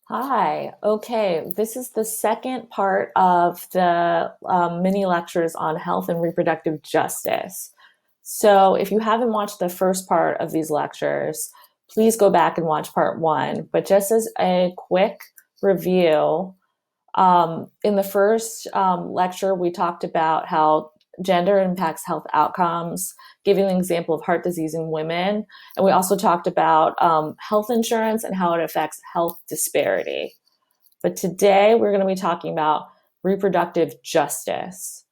Hi. Okay, this is the second part of the mini lectures on health and reproductive justice. So, if you haven't watched the first part of these lectures, please go back and watch part one. But just as a quick review, in the first lecture, we talked about how gender impacts health outcomes, giving an example of heart disease in women. And we also talked about health insurance and how it affects health disparity. But today we're going to be talking about reproductive justice.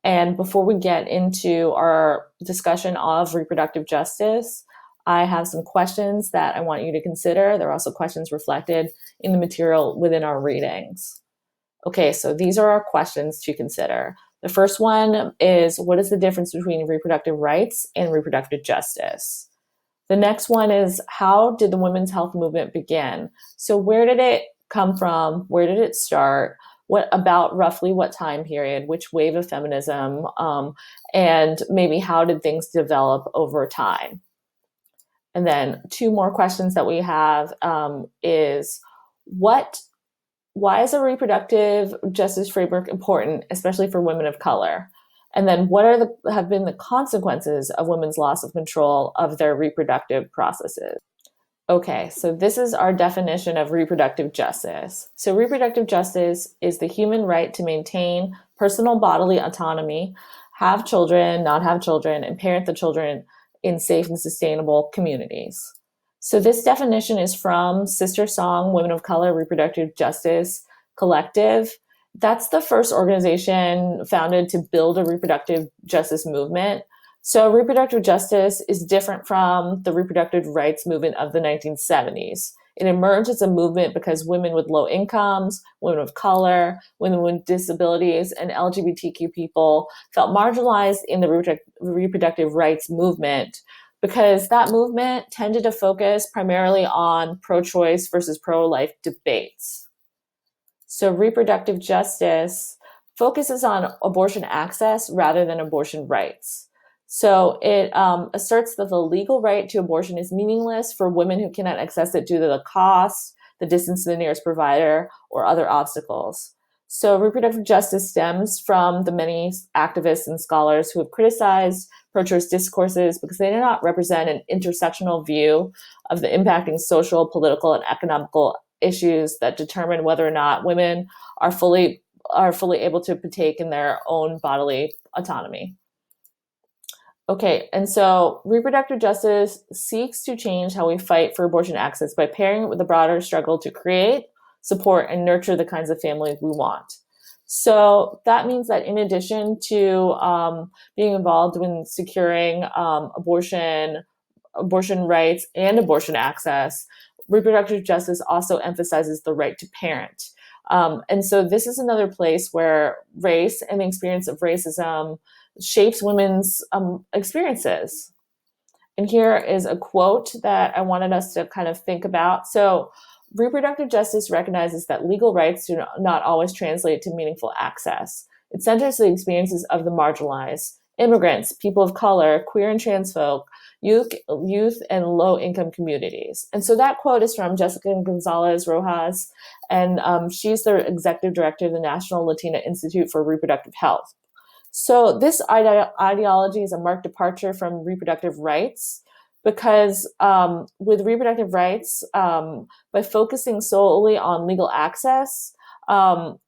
And before we get into our discussion of reproductive justice, I have some questions that I want you to consider. There are also questions reflected in the material within our readings. Okay, so these are our questions to consider. The first one is, what is the difference between reproductive rights and reproductive justice? The next one is, how did the women's health movement begin? So where did it come from? Where did it start? What about roughly what time period? Which wave of feminism? And maybe how did things develop over time? And then two more questions that we have is, what why is a reproductive justice framework important, especially for women of color? And then what have been the consequences of women's loss of control of their reproductive processes? Okay, so this is our definition of reproductive justice. So reproductive justice is the human right to maintain personal bodily autonomy, have children, not have children, and parent the children in safe and sustainable communities. So this definition is from Sister Song Women of Color Reproductive Justice Collective. That's the first organization founded to build a reproductive justice movement. So reproductive justice is different from the reproductive rights movement of the 1970s. It emerged as a movement because women with low incomes, women of color, women with disabilities, and LGBTQ people felt marginalized in the reproductive rights movement, because that movement tended to focus primarily on pro-choice versus pro-life debates. So reproductive justice focuses on abortion access rather than abortion rights. So it asserts that the legal right to abortion is meaningless for women who cannot access it due to the cost, the distance to the nearest provider, or other obstacles. So reproductive justice stems from the many activists and scholars who have criticized pro-choice discourses because they do not represent an intersectional view of the impacting social, political, and economical issues that determine whether or not women are fully able to partake in their own bodily autonomy. Okay, and so reproductive justice seeks to change how we fight for abortion access by pairing it with a broader struggle to create, support, and nurture the kinds of families we want. So that means that in addition to being involved in securing abortion rights and abortion access, reproductive justice also emphasizes the right to parent. And so this is another place where race and the experience of racism shapes women's experiences. And here is a quote that I wanted us to kind of think about. So, reproductive justice recognizes that legal rights do not always translate to meaningful access. It centers the experiences of the marginalized, immigrants, people of color, queer and trans folk, youth and low-income communities. And so that quote is from Jessica Gonzalez Rojas, and she's the executive director of the National Latina Institute for Reproductive Health. So this ideology is a marked departure from reproductive rights, because with reproductive rights, by focusing solely on legal access,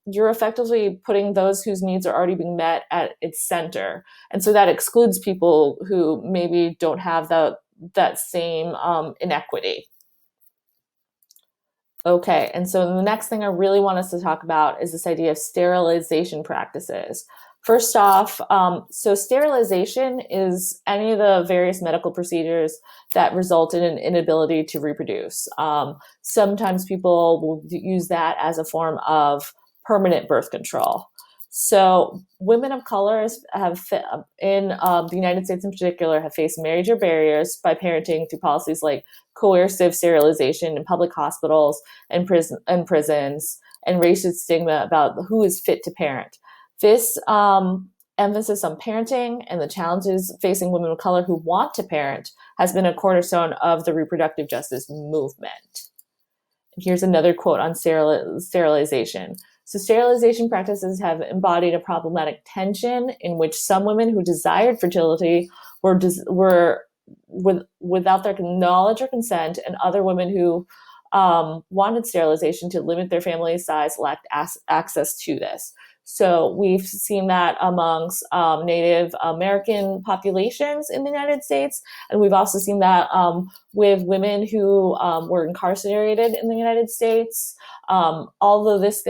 you're effectively putting those whose needs are already being met at its center. And so that excludes people who maybe don't have that same inequity. Okay, and so the next thing I really want us to talk about is this idea of sterilization practices. First off, so sterilization is any of the various medical procedures that result in an inability to reproduce. Sometimes people will use that as a form of permanent birth control. So women of color in the United States in particular have faced major barriers by parenting through policies like coercive sterilization in public hospitals and prisons, and racist stigma about who is fit to parent. This emphasis on parenting and the challenges facing women of color who want to parent has been a cornerstone of the reproductive justice movement. here's another quote on sterilization. So sterilization practices have embodied a problematic tension in which some women who desired fertility were without their knowledge or consent, and other women who wanted sterilization to limit their family size lacked access to this. So we've seen that amongst Native American populations in the United States, and we've also seen that with women who were incarcerated in the United States. Although this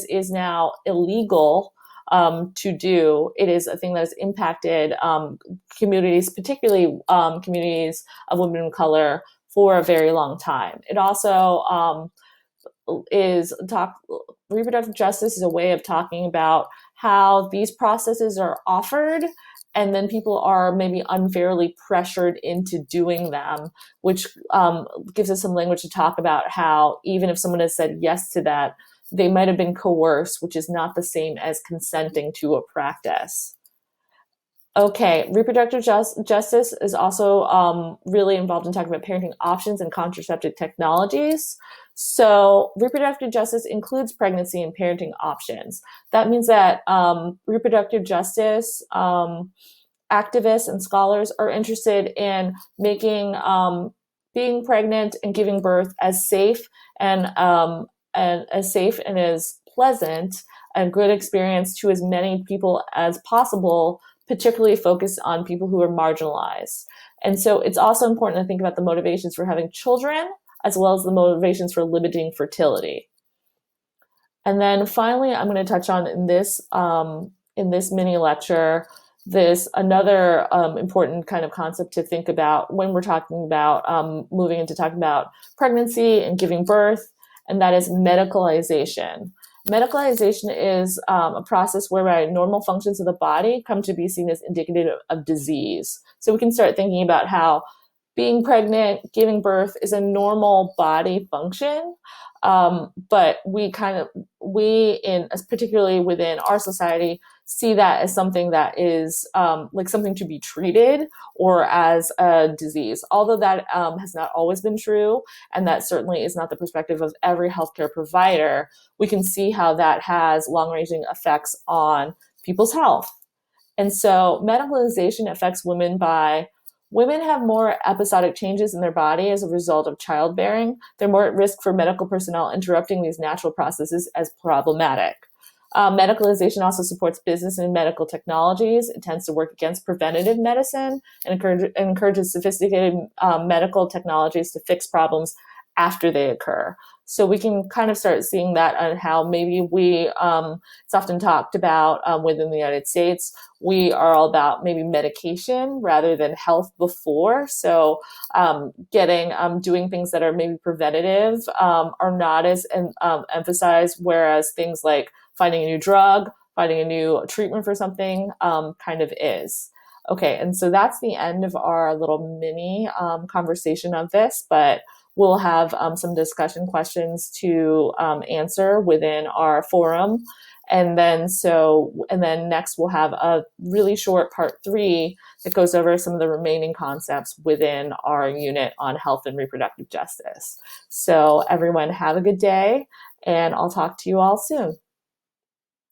is now illegal to do, it is a thing that has impacted communities, particularly communities of women of color, for a very long time. It also reproductive justice is a way of talking about how these processes are offered and then people are maybe unfairly pressured into doing them, which gives us some language to talk about how even if someone has said yes to that, they might have been coerced, which is not the same as consenting to a practice. Okay, reproductive justice is also really involved in talking about parenting options and contraceptive technologies. So reproductive justice includes pregnancy and parenting options. That means that reproductive justice activists and scholars are interested in making being pregnant and giving birth as safe and as pleasant and good experience to as many people as possible, particularly focused on people who are marginalized. And so it's also important to think about the motivations for having children as well as the motivations for limiting fertility. And then finally, I'm going to touch on in this mini lecture, another important kind of concept to think about when we're talking about moving into talking about pregnancy and giving birth, and that is medicalization. Medicalization is a process whereby normal functions of the body come to be seen as indicative of disease. So we can start thinking about how being pregnant, giving birth is a normal body function, but particularly within our society, see that as something that is like something to be treated or as a disease. Although that has not always been true, and that certainly is not the perspective of every healthcare provider, we can see how that has long-ranging effects on people's health. And so medicalization affects women women have more episodic changes in their body as a result of childbearing. They're more at risk for medical personnel interrupting these natural processes as problematic. Medicalization also supports business and medical technologies. It tends to work against preventative medicine and encourages sophisticated medical technologies to fix problems after they occur. So we can kind of start seeing that on how maybe it's often talked about within the United States, we are all about maybe medication rather than health before. So doing things that are maybe preventative are not as emphasized, whereas things like finding a new drug, finding a new treatment for something kind of is. Okay, and so that's the end of our little mini conversation of this, but we'll have some discussion questions to answer within our forum. And then next we'll have a really short part 3 that goes over some of the remaining concepts within our unit on health and reproductive justice. So everyone have a good day, and I'll talk to you all soon.